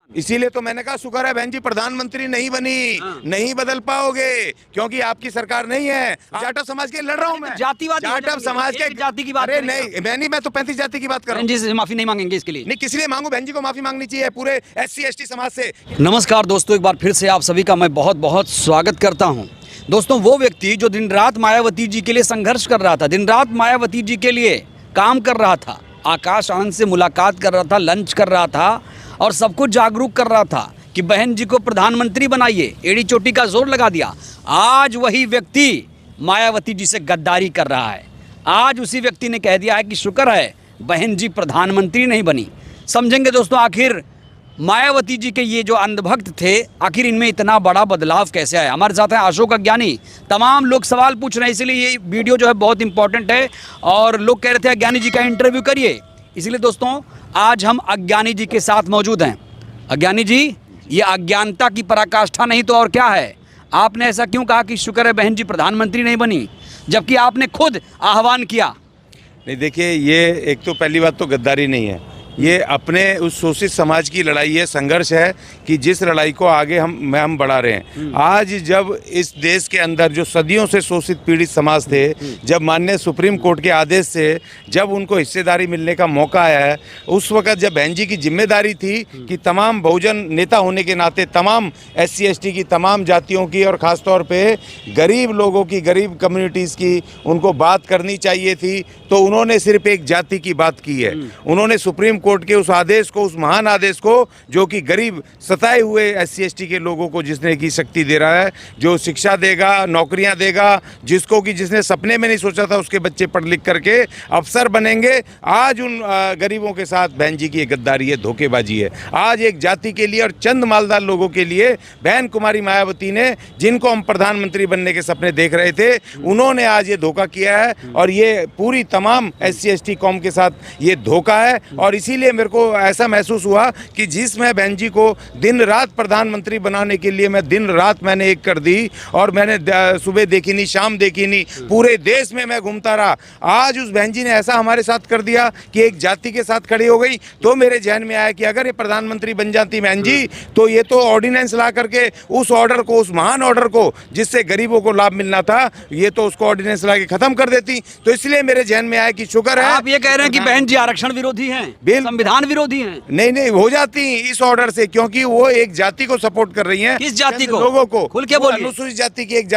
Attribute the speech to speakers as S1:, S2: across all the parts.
S1: इसीलिए तो मैंने कहा शुक्र है बहन जी प्रधानमंत्री नहीं बनी, नहीं बदल पाओगे क्योंकि आपकी सरकार नहीं है। जाटव समाज के लड़ रहा हूँ मैं,
S2: जातिवाद
S1: जाटव समाज के
S2: जाति की बात
S1: अरे नहीं मैं तो 35 जाति की बात कर रहा हूँ।
S2: जी से माफी नहीं मांगेंगे इसके लिए?
S1: नहीं किस लिए मांगू, बहन जी को माफी मांगनी चाहिए पूरे SC ST समाज से।
S2: नमस्कार दोस्तों, एक बार फिर से आप सभी का मैं बहुत बहुत स्वागत करता हूं। दोस्तों, वो व्यक्ति जो दिन रात मायावती जी के लिए संघर्ष कर रहा था, दिन रात मायावती जी के लिए काम कर रहा था, आकाश आनंद से मुलाकात कर रहा था, लंच कर रहा था और सबको जागरूक कर रहा था कि बहन जी को प्रधानमंत्री बनाइए, एड़ी चोटी का जोर लगा दिया। आज वही व्यक्ति मायावती जी से गद्दारी कर रहा है। आज उसी व्यक्ति ने कह दिया है कि शुक्र है बहन जी प्रधानमंत्री नहीं बनी। समझेंगे दोस्तों आखिर मायावती जी के ये जो अंधभक्त थे, आखिर इनमें इतना बड़ा बदलाव कैसे आया। हमारे साथ हैं अशोक अज्ञानी। तमाम लोग सवाल पूछ रहे हैं, इसलिए ये वीडियो जो है बहुत इंपॉर्टेंट है और लोग कह रहे थे अज्ञानी जी का इंटरव्यू करिए। इसलिए दोस्तों आज हम अज्ञानी जी के साथ मौजूद हैं। अज्ञानी जी, ये अज्ञानता की पराकाष्ठा नहीं तो और क्या है? आपने ऐसा क्यों कहा कि शुक्र है बहन जी प्रधानमंत्री नहीं बनी, जबकि आपने खुद आह्वान किया?
S1: नहीं देखिए, ये एक तो पहली बात तो गद्दारी नहीं है, ये अपने उस शोषित समाज की लड़ाई है, संघर्ष है कि जिस लड़ाई को आगे हम बढ़ा रहे हैं। आज जब इस देश के अंदर जो सदियों से शोषित पीड़ित समाज थे, जब माननीय सुप्रीम कोर्ट के आदेश से जब उनको हिस्सेदारी मिलने का मौका आया है, उस वक्त जब बहन जी की जिम्मेदारी थी कि तमाम बहुजन नेता होने के नाते तमाम SC ST की तमाम जातियों की और ख़ासतौर पर गरीब लोगों की, गरीब कम्युनिटीज़ की उनको बात करनी चाहिए थी, तो उन्होंने सिर्फ एक जाति की बात की है। उन्होंने सुप्रीम कोर्ट के उस आदेश को, उस महान आदेश को, जो कि गरीब सताए हुए SC ST के लोगों को जिसने की शक्ति दे रहा है, जो शिक्षा देगा, नौकरियां देगा, जिसने सपने में नहीं सोचा था उसके बच्चे पढ़ लिख करके अफसर बनेंगे, आज उन गरीबों के साथ बहन जी की एक गद्दारी है, धोखेबाजी है। आज एक जाति के लिए और चंद मालदार लोगों के लिए बहन कुमारी मायावती ने, जिनको हम प्रधानमंत्री बनने के सपने देख रहे थे, उन्होंने आज ये धोखा किया है और ये पूरी तमाम SC ST कौम के साथ ये धोखा है। और इसीलिए मेरे को ऐसा महसूस हुआ कि जिसमें बहन जी को दिन रात प्रधानमंत्री बनाने के लिए मैं दिन रात मैंने एक कर दी और मैंने सुबह देखी नहीं, शाम देखी नहीं, पूरे देश में मैं घूमता रहा। आज उस बहन जी ने ऐसा हमारे साथ कर दिया कि एक जाति के साथ खड़ी हो गई। तो मेरे जहन में आया कि अगर ये प्रधानमंत्री बन जाती बहन जी, तो ये तो ऑर्डिनेंस ला करके उस ऑर्डर को, उस महान ऑर्डर को जिससे गरीबों को लाभ मिलना था, ये तो उसको ऑर्डिनेंस ला के खत्म कर देती। तो इसलिए मेरे जहन में आया कि शुक्र है।
S2: आप ये कह रहे हैं कि बहन जी आरक्षण विरोधी हैं, संविधान विरोधी हैं?
S1: नहीं हो जाती इस ऑर्डर से, क्योंकि वो एक जाति को सपोर्ट कर रही हैं।
S2: किस जाति को?
S1: लोगों को।
S2: खुल के बोलिए।
S1: अनुसूचित जाति की एक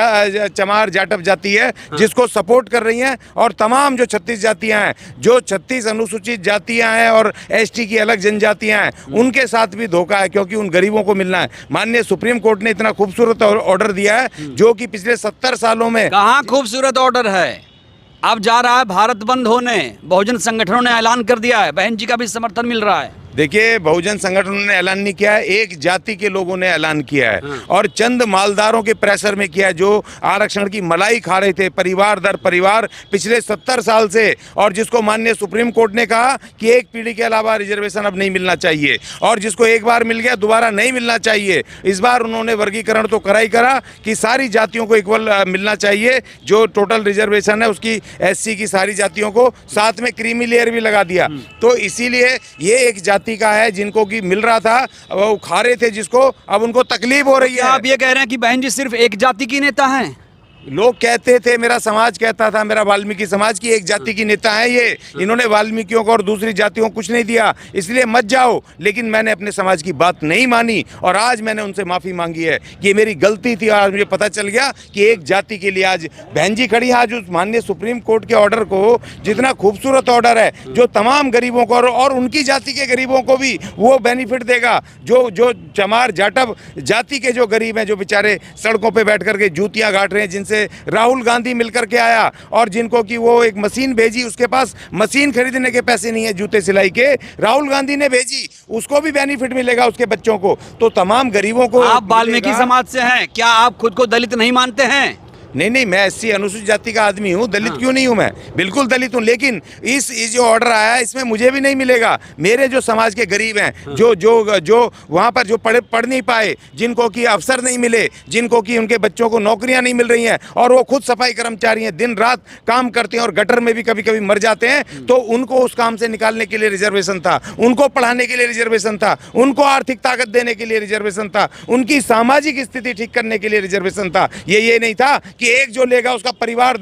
S1: चमार जाटव जाति है, जिसको सपोर्ट कर रही हैं। और तमाम जो 36 जातियां हैं, जो 36 अनुसूचित जातियां हैं और ST की अलग जनजातियां हैं, उनके साथ भी धोखा है, क्योंकि उन गरीबों को मिलना है। माननीय सुप्रीम कोर्ट ने इतना खूबसूरत ऑर्डर दिया है, जो कि पिछले 70 सालों में।
S2: कहाँ खूबसूरत ऑर्डर है? अब जा रहा है भारत बंद होने, बहुजन संगठनों ने ऐलान कर दिया है, बहन जी का भी समर्थन मिल रहा है।
S1: देखिए, बहुजन संगठनों ने ऐलान नहीं किया है, एक जाति के लोगों ने ऐलान किया है और चंद मालदारों के प्रेशर में किया है, जो आरक्षण की मलाई खा रहे थे परिवार दर परिवार पिछले 70 साल से, और जिसको माननीय सुप्रीम कोर्ट ने कहा कि एक पीढ़ी के अलावा रिजर्वेशन अब नहीं मिलना चाहिए, और जिसको एक बार मिल गया दोबारा नहीं मिलना चाहिए। इस बार उन्होंने वर्गीकरण तो करा ही करा कि सारी जातियों को इक्वल मिलना चाहिए, जो टोटल रिजर्वेशन है उसकी SC की सारी जातियों को, साथ में क्रीमी लेयर भी लगा दिया। तो इसीलिए ये एक जाति का है जिनको की मिल रहा था, वो खा रहे थे, जिसको अब उनको तकलीफ हो रही है।
S2: आप ये कह रहे हैं कि बहन जी सिर्फ एक जाति की नेता हैं?
S1: लोग कहते थे, मेरा समाज कहता था, मेरा वाल्मीकि समाज की एक जाति की नेता है ये, इन्होंने वाल्मीकियों को और दूसरी जातियों को कुछ नहीं दिया, इसलिए मत जाओ। लेकिन मैंने अपने समाज की बात नहीं मानी और आज मैंने उनसे माफ़ी मांगी है कि मेरी गलती थी। और मुझे पता चल गया कि एक जाति के लिए आज बहन जी खड़ी है। आज उस माननीय सुप्रीम कोर्ट के ऑर्डर को, जितना खूबसूरत ऑर्डर है, जो तमाम गरीबों को और उनकी जाति के गरीबों को भी वो बेनिफिट देगा, जो चमार जाटव जाति के जो गरीब हैं, जो बेचारे सड़कों पर बैठ करके जूतियाँ गाट रहे हैं, जिनसे राहुल गांधी मिलकर के आया और जिनको कि वो एक मशीन भेजी, उसके पास मशीन खरीदने के पैसे नहीं है जूते सिलाई के, राहुल गांधी ने भेजी, उसको भी बेनिफिट मिलेगा उसके बच्चों को। तो तमाम गरीबों को।
S2: आप वाल्मीकि समाज से हैं, क्या आप खुद को दलित नहीं मानते हैं?
S1: नहीं नहीं, मैं एससी अनुसूचित जाति का आदमी हूँ, दलित क्यों नहीं हूँ? मैं बिल्कुल दलित हूँ, लेकिन इस जो ऑर्डर आया है इसमें मुझे भी नहीं मिलेगा। मेरे जो समाज के गरीब हैं, जो वहाँ पर जो पढ़ नहीं पाए, जिनको कि अवसर नहीं मिले, जिनको कि उनके बच्चों को नौकरियाँ नहीं मिल रही हैं, और वो खुद सफाई कर्मचारी हैं, दिन रात काम करते हैं और गटर में भी कभी कभी मर जाते हैं, तो उनको उस काम से निकालने के लिए रिजर्वेशन था, उनको पढ़ाने के लिए रिजर्वेशन था, उनको आर्थिक ताकत देने के लिए रिजर्वेशन था, उनकी सामाजिक स्थिति ठीक करने के लिए रिजर्वेशन था। ये नहीं था कि एक जो लेगा उसका परिवार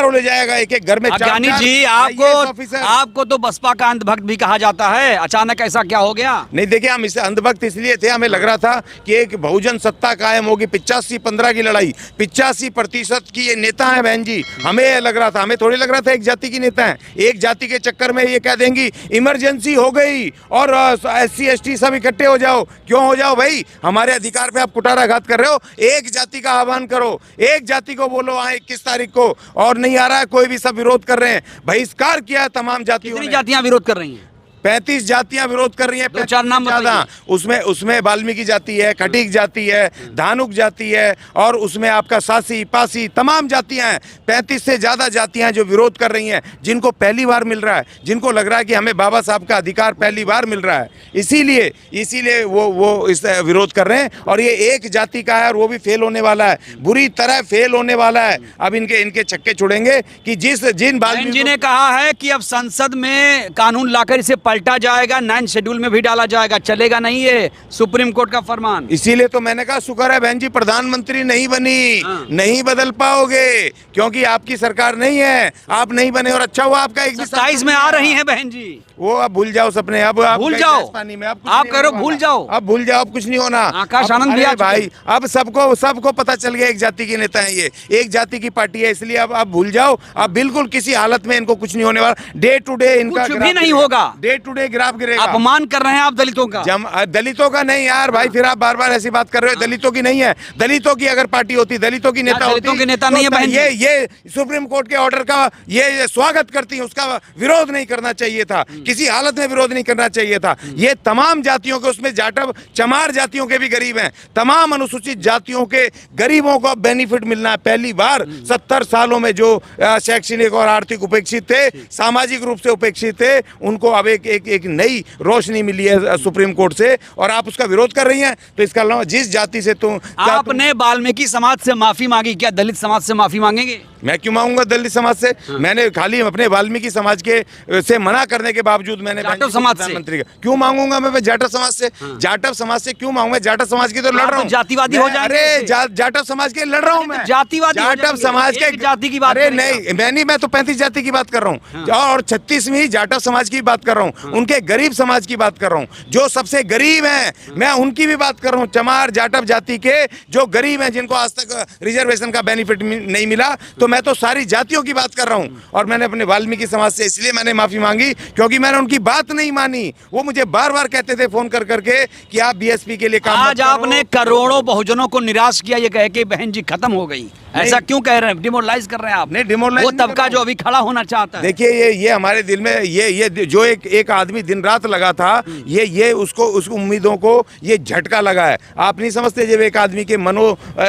S1: ले जाएगा, एक एक घर में
S2: ज्ञानी जी, आपको तो बसपा का अंधभक्त भी कहा जाता है, अचानक ऐसा क्या हो गया?
S1: नहीं देखिए, हम इसे अंधभक्त इसलिए थे, हमें लग रहा था कि एक बहुजन सत्ता कायम होगी, 85-15 की लड़ाई, 85% की ये नेता है बहन जी। हमें लग रहा था, हमें थोड़ी लग रहा था एक जाति की नेता है। एक जाति के चक्कर में ये कह देंगी इमरजेंसी हो गई और SC ST सब इकट्ठे हो जाओ। क्यों हो जाओ भाई? हमारे अधिकार पे आप कुठाराघात कर रहे हो। एक जाति का आह्वान करो, एक जाति को बोलो हाँ 21 तारीख को, और नहीं आ रहा है कोई भी, सब विरोध कर रहे हैं। बहिष्कार किया तमाम जातियों ने।
S2: जातियां विरोध कर रही हैं?
S1: 35 जातियां विरोध कर रही हैं।
S2: 2-4 नाम
S1: बताइए। उसमें वाल्मीकि जाति है, खटीक जाति है, धानुक जाति है, और उसमें आपका सासी पासी तमाम जातियां हैं। 35 से ज्यादा जातियां जो विरोध कर रही हैं, जिनको पहली बार मिल रहा है, जिनको लग रहा है कि हमें बाबा साहब का अधिकार पहली बार मिल रहा है, इसीलिए वो इस विरोध कर रहे हैं। और ये एक जाति का है और वो भी फेल होने वाला है, बुरी तरह फेल होने वाला है। अब इनके छक्के छुड़ेंगे कि जिन
S2: वाल्मीकि जी ने कहा है कि अब संसद में कानून लाकर इसे पलटा जाएगा, 9 शेड्यूल में भी डाला जाएगा, चलेगा नहीं ये सुप्रीम कोर्ट का फरमान।
S1: इसीलिए तो मैंने कहा शुक्र है बहन जी प्रधानमंत्री नहीं बनी, नहीं बदल पाओगे क्योंकि आपकी सरकार नहीं है, आप नहीं बने। और अच्छा हुआ आपका एक
S2: 27 में आ रही है बहन जी,
S1: वो अब भूल जाओ सपने, अब
S2: भूल जाओ पानी में, आप कह रहे हो भूल जाओ,
S1: अब भूल जाओ, अब कुछ नहीं होना।
S2: आकाश आनंद भी
S1: भाई अब सबको पता चल गया एक जाति के नेता है, ये एक जाति की पार्टी है, इसलिए अब भूल जाओ। अब बिल्कुल किसी हालत में इनको कुछ नहीं होने वाला। डे टू डे इनका
S2: कुछ भी नहीं होगा,
S1: डे टू डे ग्राफ गिरेगा।
S2: अपमान कर रहे हैं आप दलितों का।
S1: दलितों का नहीं यार भाई, फिर आप बार बार ऐसी बात कर रहे हो। दलितों की नहीं है, दलितों की अगर पार्टी होती, दलितों की नेता होती,
S2: दलितों के नेता नहीं है बहन जी।
S1: ये सुप्रीम कोर्ट के ऑर्डर का ये स्वागत करती है, उसका विरोध नहीं करना चाहिए था, किसी हालत में विरोध नहीं करना चाहिए था। ये तमाम जातियों के, उसमें जाटव चमार जातियों के भी गरीब हैं, तमाम अनुसूचित जातियों के गरीबों को बेनिफिट मिलना है। पहली बार 70 सालों में जो शैक्षणिक और आर्थिक उपेक्षित थे, सामाजिक रूप से उपेक्षित थे, उनको अब एक नई रोशनी मिली है सुप्रीम कोर्ट से, और आप उसका विरोध कर रही हैं। तो इसका अलावा जिस जाति से
S2: आपने वाल्मीकि समाज से माफी मांगी, क्या दलित समाज से माफी मांगेंगे?
S1: मैं क्यों मांगूंगा दलित समाज से? मैंने खाली अपने वाल्मीकि समाज के से मना करने के बावजूद मैंने प्रधानमंत्री का क्यों मांगूंगा? मैं जाटव समाज से, जाटव समाज से क्यों मांगूंगा? जाटव समाज की तो लड़ रहा हूँ,
S2: जातिवादी हो जाएंगे।
S1: अरे जाटव समाज के लड़ रहा हूँ मैं,
S2: जातिवादी
S1: जाटव समाज के
S2: जाति की बात।
S1: अरे नहीं, मैं तो 35 जाति की बात कर रहा हूँ, और 36वीं जाटव समाज की बात कर रहा हूँ, उनके गरीब समाज की बात कर रहा हूँ, जो सबसे गरीब हैं, मैं उनकी भी बात कर रहा हूँ। चमार जाटव जाति के जो गरीब हैं, जिनको आज तक रिजर्वेशन का बेनिफिट नहीं मिला, तो मैं तो सारी जातियों की बात कर रहा हूँ। और मैंने अपने वाल्मीकि समाज से इसलिए मैंने माफी मांगी क्योंकि मैंने उनकी बात नहीं मानी। वो मुझे बार बार कहते थे फोन कर करके कि आप बीएसपी के लिए काम
S2: आज आपने करोड़ों बहुजनों को निराश किया, ये कह के बहन जी खत्म हो गई, ऐसा क्यों कह रहे हैं? डिमोरलाइज कर रहे हैं आप?
S1: नहीं, डिमोरलाइज
S2: वो तबका जो अभी खड़ा होना चाहता है।
S1: देखिए ये हमारे दिल में ये जो एक आदमी दिन रात लगा था, ये उसको उम्मीदों को ये झटका लगा है। आप नहीं समझते जब एक आदमी के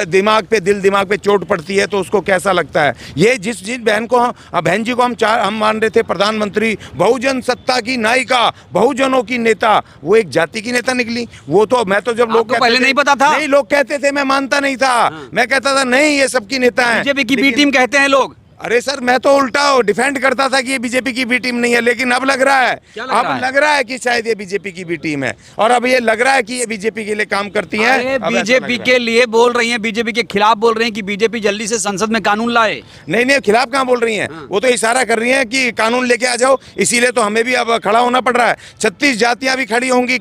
S1: दिमाग पे चोट पड़ती है तो उसको कैसा लगता है। ये जिस बहन जी को हम मान रहे थे प्रधानमंत्री, बहुजन सत्ता की नायिका, बहुजनों की नेता, वो एक जाति की नेता निकली। वो तो मैं तो जब लोग
S2: पहले नहीं पता था,
S1: नहीं लोग कहते थे, मैं मानता नहीं था, मैं कहता था नहीं ये सबकी नेता है,
S2: बीजेपी की बी टीम कहते हैं लोग।
S1: अरे सर मैं तो उल्टा डिफेंड करता था कि ये बीजेपी की बी टीम नहीं है, लेकिन अब लग रहा है, लग रहा है कि शायद ये बीजेपी की बी टीम है, और अब ये लग रहा है कि ये बीजेपी के लिए काम करती हैं।
S2: बीजेपी के लिए बोल रही हैं, बीजेपी के खिलाफ बोल रही हैं कि बीजेपी जल्दी से संसद में कानून लाए।
S1: नहीं खिलाफ कहाँ बोल रही हैं, वो तो इशारा कर रही हैं कि कानून लेके आ जाओ। इसीलिए तो हमें भी अब खड़ा होना पड़ रहा है। 36 जातियां भी खड़ी होंगी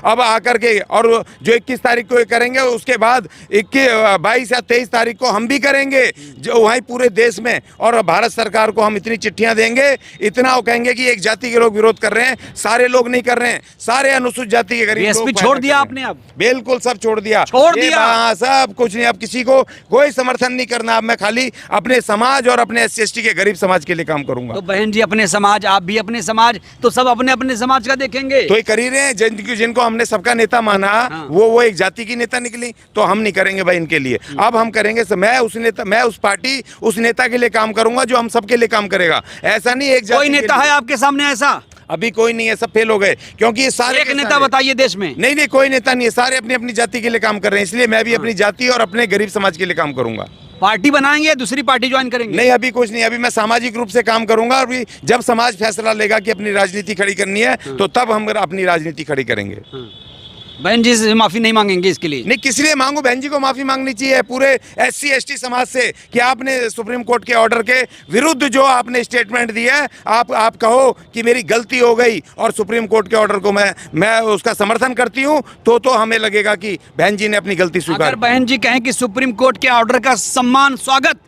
S1: अब आकर के, और जो 21 तारीख को करेंगे, उसके बाद 22 या 23 तारीख को हम भी करेंगे, जो वहीं पूरे देश में और भारत सरकार को हम इतनी चिट्ठियां देंगे, इतना वो कहेंगे कि एक जाति के लोग विरोध कर रहे हैं, सारे लोग नहीं कर रहे हैं, सारे अनुसूचित जाति के गरीब
S2: बीएसपी
S1: लोग
S2: छोड़
S1: फायदा
S2: दिया
S1: कर रहे हैं।
S2: आपने अब?
S1: बिल्कुल सब छोड़ दिया,
S2: छोड़
S1: ये
S2: दिया?
S1: हाँ, सब कुछ नहीं, अब किसी को कोई समर्थन नहीं करना। अब मैं खाली अपने समाज और अपने SC/ST के गरीब समाज के लिए काम करूंगा।
S2: तो बहन जी अपने समाज, आप भी अपने समाज, तो सब अपने अपने समाज का देखेंगे।
S1: तो ये कर ही रहे हैं, जिनको हमने सबका नेता माना,
S2: हाँ।
S1: वो एक जाति की नेता निकली, तो हम नहीं करेंगे भाई इनके लिए। अब हम करेंगे, मैं उस पार्टी, उस नेता के लिए काम करूंगा जो हम सबके लिए काम करेगा। ऐसा नहीं एक
S2: कोई
S1: जाति के
S2: नेता
S1: लिए।
S2: है आपके सामने ऐसा?
S1: अभी कोई नहीं है, सब फेल हो गए, क्योंकि ये सारे
S2: एक
S1: के
S2: नेता
S1: सारे-
S2: बताइए देश में।
S1: नहीं नहीं, कोई नेता नहीं है, सारे अपनी अपनी जाति के लिए काम कर रहे हैं, इसलिए मैं भी अपनी जाति और अपने गरीब समाज के लिए काम करूंगा।
S2: पार्टी बनाएंगे या दूसरी पार्टी ज्वाइन करेंगे?
S1: नहीं, अभी कुछ नहीं, अभी मैं सामाजिक रूप से काम करूंगा, और भी जब समाज फैसला लेगा कि अपनी राजनीति खड़ी करनी है, तो तब हम अपनी राजनीति खड़ी करेंगे।
S2: बहन जी से माफी नहीं मांगेंगे इसके लिए?
S1: नहीं, किस लिए मांगू? बहन जी को माफी मांगनी चाहिए पूरे SC/ST समाज से कि आपने सुप्रीम कोर्ट के ऑर्डर के विरुद्ध जो आपने स्टेटमेंट दिया है, आप कहो कि मेरी गलती हो गई और सुप्रीम कोर्ट के ऑर्डर को मैं उसका समर्थन करती हूं, तो हमें लगेगा कि बहन जी ने अपनी गलती स्वीकार
S2: अगर बहन जी कहें कि सुप्रीम कोर्ट के ऑर्डर का सम्मान स्वागत,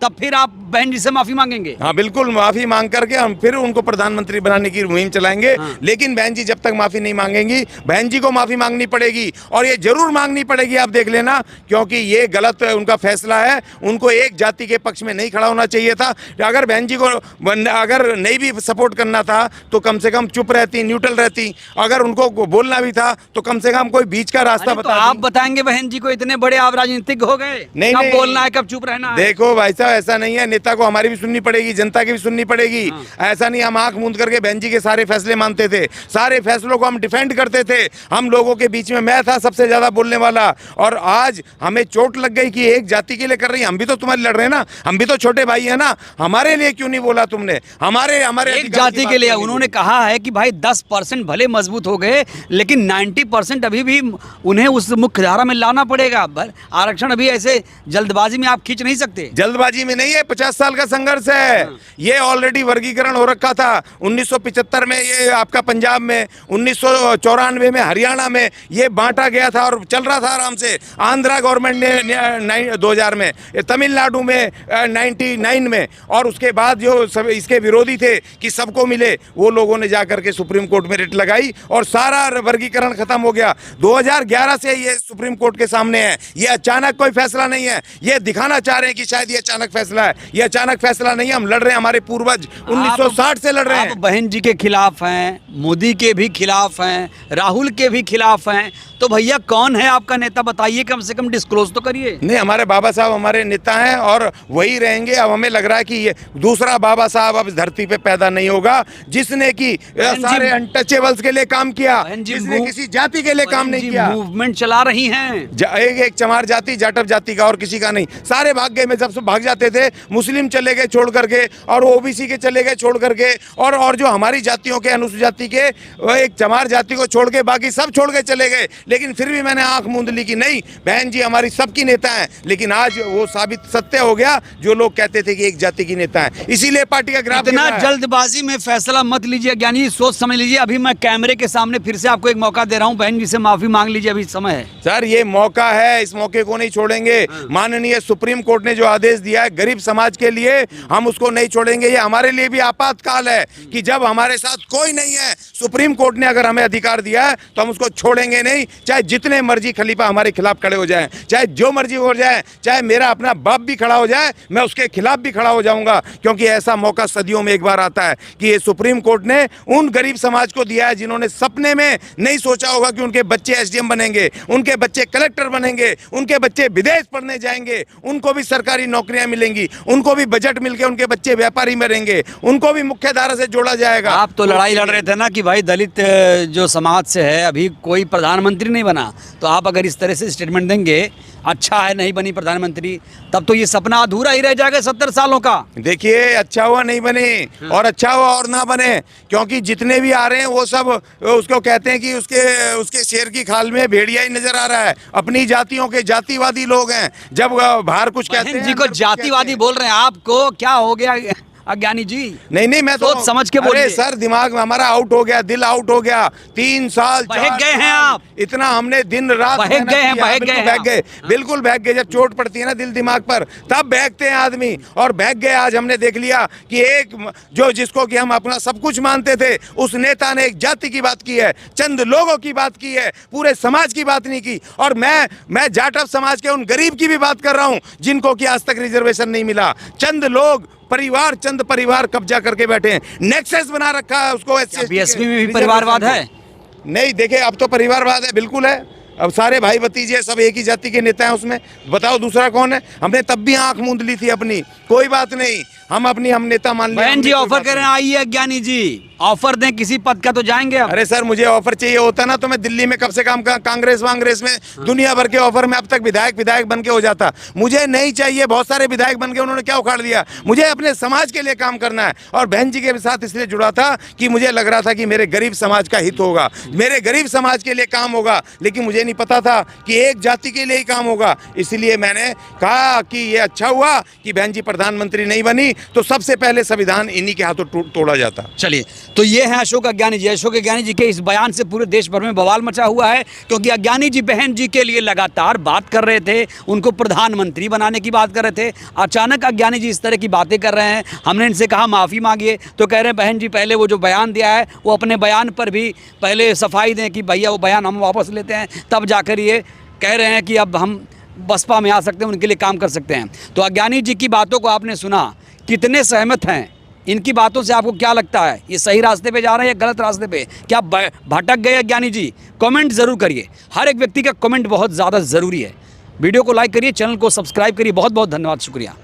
S2: तब फिर आप बहन जी से माफी मांगेंगे?
S1: हाँ बिल्कुल, माफी मांग करके हम फिर उनको प्रधानमंत्री बनाने की मुहिम चलाएंगे।
S2: हाँ।
S1: लेकिन बहन जी जब तक माफी नहीं मांगेंगी, बहन जी को माफी मांगनी पड़ेगी, और ये जरूर मांगनी पड़ेगी, आप देख लेना, क्योंकि ये गलत उनका फैसला है। उनको एक जाति के पक्ष में नहीं खड़ा होना चाहिए था। अगर बहन जी को अगर नहीं भी सपोर्ट करना था तो कम से कम चुप रहती, न्यूट्रल रहती। अगर उनको बोलना भी था तो कम से कम कोई बीच का रास्ता
S2: अरे तो
S1: बता
S2: आप बताएंगे बहन जी को, इतने बड़े आप राजनीतिक हो गए,
S1: नहीं,
S2: कब
S1: नहीं।
S2: बोलना है कब चुप रहना है?
S1: देखो भाई साहब, ऐसा नहीं है, नेता को हमारी भी सुननी पड़ेगी, जनता की भी सुननी पड़ेगी। ऐसा नहीं हम आंख मूंद करके बहन जी के सारे फैसले मानते थे, सारे फैसलों को हम डिफेंड करते थे। हम लोगों के बीच में मैं था सबसे ज्यादा बोलने वाला, और आज हमें चोट लग गई कि एक जाति के लिए कर रही है। हम भी तो तुम्हारी लड़ रहे हैं ना, हम भी तो छोटे भाई है ना, हमारे लिए क्यों नहीं बोला तुमने? हमारे
S2: एक
S1: अधिकार
S2: जाति
S1: की
S2: के
S1: बात
S2: लिए
S1: क्यों नहीं
S2: उन्होंने
S1: बोली?
S2: कहा है कि भाई 10% भले मजबूत हो गए, लेकिन 90% अभी भी उन्हें उस मुख्य धारा में लाना पड़ेगा। आरक्षण अभी ऐसे जल्दबाजी में आप खींच नहीं सकते।
S1: जल्दबाजी में नहीं है, 50 साल का संघर्ष है। ये ऑलरेडी वर्गीकरण हो रखा था 1975 में, ये आपका पंजाब में, 1994 में हरियाणा में ये बांटा गया था और चल रहा था आराम से। आंध्रा गवर्नमेंट ने 2000 में, तमिलनाडु में 99 में, और उसके बाद जो सब इसके विरोधी थे कि सबको मिले, वो लोगों ने जाकर के सुप्रीम कोर्ट में रिट लगाई और सारा वर्गीकरण खत्म हो गया। 2011 से ये सुप्रीम कोर्ट के सामने है। ये अचानक कोई फैसला नहीं है, ये दिखाना चाह रहे हैं कि शायद ये अचानक फैसला है। ये अचानक फैसला नहीं है, हम लड़ रहे हैं, हमारे पूर्वज 1960 से लड़ रहे
S2: आप
S1: हैं।
S2: बहन जी के खिलाफ हैं, मोदी के भी खिलाफ हैं, राहुल के भी खिलाफ हैं, तो भैया कौन है आपका नेता बताइए, कम से कम डिस्क्लोज तो करिए।
S1: नहीं, हमारे बाबा साहब हमारे नेता हैं और वही रहेंगे। अब हमें लग रहा है कि ये दूसरा बाबा साहब अब इस धरती पे पैदा नहीं होगा जिसने कि सारे अनटचेबल्स के लिए काम किया, जिसने किसी जाति के लिए काम नहीं किया।
S2: मूवमेंट चला रही हैं।
S1: एक चमार जाति, जाटव जाति का, और किसी का नहीं। सारे भाग गए, में सबसे भाग जाते थे। मुस्लिम चले गए छोड़ करके, और OBC के चले गए छोड़ करके, और जो हमारी जातियों के, अनुसूचित जाति के, वो एक चमार जाति को छोड़ के बाकी सब छोड़ के चले गए। लेकिन फिर भी मैंने आंख मूंद ली कि नहीं, बहन जी हमारी सबकी नेता हैं। लेकिन आज वो साबित सत्य हो गया, जो लोग कहते थे कि एक जाति की नेता है। इसीलिए पार्टी का ग्राफ
S2: इतना जल्दबाजी में फैसला मत लीजिए ज्ञानी जी, सोच समझ लीजिए। अभी मैं कैमरे के सामने फिर से आपको एक मौका दे रहा हूं, बहन जी से माफी मांग लीजिए, अभी समय है।
S1: सर, ये मौका है, इस मौके को नहीं छोड़ेंगे। माननीय सुप्रीम कोर्ट ने जो आदेश दिया है गरीब समाज के लिए, हम उसको नहीं छोड़ेंगे। ये हमारे लिए भी आपातकाल है कि जब हमारे साथ कोई नहीं है, सुप्रीम कोर्ट ने अगर हमें अधिकार दिया है तो हम उसको छोड़ेंगे नहीं। चाहे जितने मर्जी खलीफा हमारे खिलाफ खड़े हो जाएं, चाहे जो मर्जी हो जाए, चाहे मेरा अपना बाप भी खड़ा हो जाए, मैं उसके खिलाफ भी खड़ा हो जाऊंगा। क्योंकि ऐसा मौका सदियों में एक बार आता है कि ये सुप्रीम कोर्ट ने उन गरीब समाज को दिया है जिन्होंने सपने में नहीं सोचा होगा कि उनके बच्चे SDM बनेंगे, उनके बच्चे कलेक्टर बनेंगे, उनके बच्चे विदेश पढ़ने जाएंगे, उनको भी सरकारी नौकरियां मिलेंगी, उनको भी बजट मिलके उनके बच्चे व्यापारी बनेंगे, उनको भी मुख्य धारा से जोड़ा जाएगा।
S2: आप तो लड़ाई लड़ रहे थे ना कि भाई दलित जो समाज से है, अभी कोई प्रधानमंत्री नहीं बना, तो आप अगर इस तरह से स्टेटमेंट देंगे, अच्छा है नहीं बनी प्रधानमंत्री, तब तो ये सपना अधूरा ही रह जाएगा 70 सालों का।
S1: देखिए, अच्छा हुआ नहीं बने और अच्छा हुआ और ना बने, क्योंकि जितने भी आ रहे हैं वो सब उसको कहते हैं कि उसके शेर की खाल में भेड़िया ही नजर आ रहा है। अपनी जातियों के जातिवादी लोग हैं। जब बाहर कुछ कहते हैं,
S2: जी को जातिवादी बोल रहे हैं, आपको क्या हो गया? अज्ञानी जी?
S1: नहीं मैं तो
S2: सोच समझ के बोलिए।
S1: अरे सर दिमाग में हमारा आउट हो गया, दिल आउट हो गया। 3 साल
S2: बहक
S1: 4
S2: गए हैं
S1: साल,
S2: आप।
S1: इतना हमने दिन रात
S2: बहक
S1: मेहनत
S2: गए हैं,
S1: किया,
S2: बहक
S1: बिल्कुल
S2: गए हैं
S1: बहक गए, बिल्कुल बहक गए। जब चोट पड़ती है ना दिल दिमाग पर, तब बहकते हैं आदमी, और बहक गए। आज हमने देख लिया कि एक जो जिसको कि हम अपना सब कुछ मानते थे, उस नेता ने एक जाति की बात की है, चंद लोगों की बात की है, पूरे समाज की बात नहीं की। और मैं जाटव समाज के उन गरीब की भी बात कर रहा हूं जिनको कि आज तक रिजर्वेशन नहीं मिला। चंद लोग परिवार, चंद परिवार कब्जा करके बैठे हैं, नेक्सस बना रखा है उसको।
S2: बीएसपी में भी परिवारवाद है?
S1: नहीं देखिए, अब तो परिवारवाद है, बिल्कुल है। अब सारे भाई भतीजे सब एक ही जाति के नेता हैं उसमें। बताओ दूसरा कौन है? हमने तब भी आंख मूंद ली थी अपनी, कोई बात नहीं, हम नेता मान लिया।
S2: बहन जी ऑफर करें, आइए अज्ञानी जी, ऑफर दें किसी पद का तो जाएंगे आप?
S1: अरे सर मुझे ऑफर चाहिए होता ना तो मैं दिल्ली में कब से काम कांग्रेस वांग्रेस में दुनिया भर के ऑफर में अब तक विधायक बन के हो जाता। मुझे नहीं चाहिए। बहुत सारे विधायक बन के उन्होंने क्या उखाड़ दिया। मुझे अपने समाज के लिए काम करना है, और बहन जी के साथ इसलिए जुड़ा था कि मुझे लग रहा था कि मेरे गरीब समाज का हित होगा, मेरे गरीब समाज के लिए काम होगा। लेकिन मुझे नहीं पता था कि एक जाति के लिए ही काम होगा। इसलिए मैंने कहा कि ये अच्छा हुआ कि बहन जी प्रधानमंत्री नहीं बनी, तो सबसे पहले संविधान इन्हीं के हाथों तोड़ा जाता।
S2: चलिए, तो ये है अशोक अज्ञानी जी। अशोक अज्ञानी जी के इस बयान से पूरे देश भर में बवाल मचा हुआ है, क्योंकि अज्ञानी जी बहन जी के लिए लगातार बात कर रहे थे, उनको प्रधानमंत्री बनाने की बात कर रहे थे। अचानक अज्ञानी जी इस तरह की बातें कर रहे हैं। हमने इनसे कहा माफ़ी मांगिए, तो कह रहे हैं बहन जी पहले वो जो बयान दिया है वो अपने बयान पर भी पहले सफाई दें कि भैया वो बयान हम वापस लेते हैं, तब जाकर ये कह रहे हैं कि अब हम बसपा में आ सकते हैं, उनके लिए काम कर सकते हैं। तो अज्ञानी जी की बातों को आपने सुना, कितने सहमत हैं? इनकी बातों से आपको क्या लगता है, ये सही रास्ते पे जा रहे हैं या गलत रास्ते पे? क्या भटक गए अज्ञानी जी? कमेंट ज़रूर करिए, हर एक व्यक्ति का कमेंट बहुत ज़्यादा ज़रूरी है। वीडियो को लाइक करिए, चैनल को सब्सक्राइब करिए। बहुत बहुत धन्यवाद, शुक्रिया।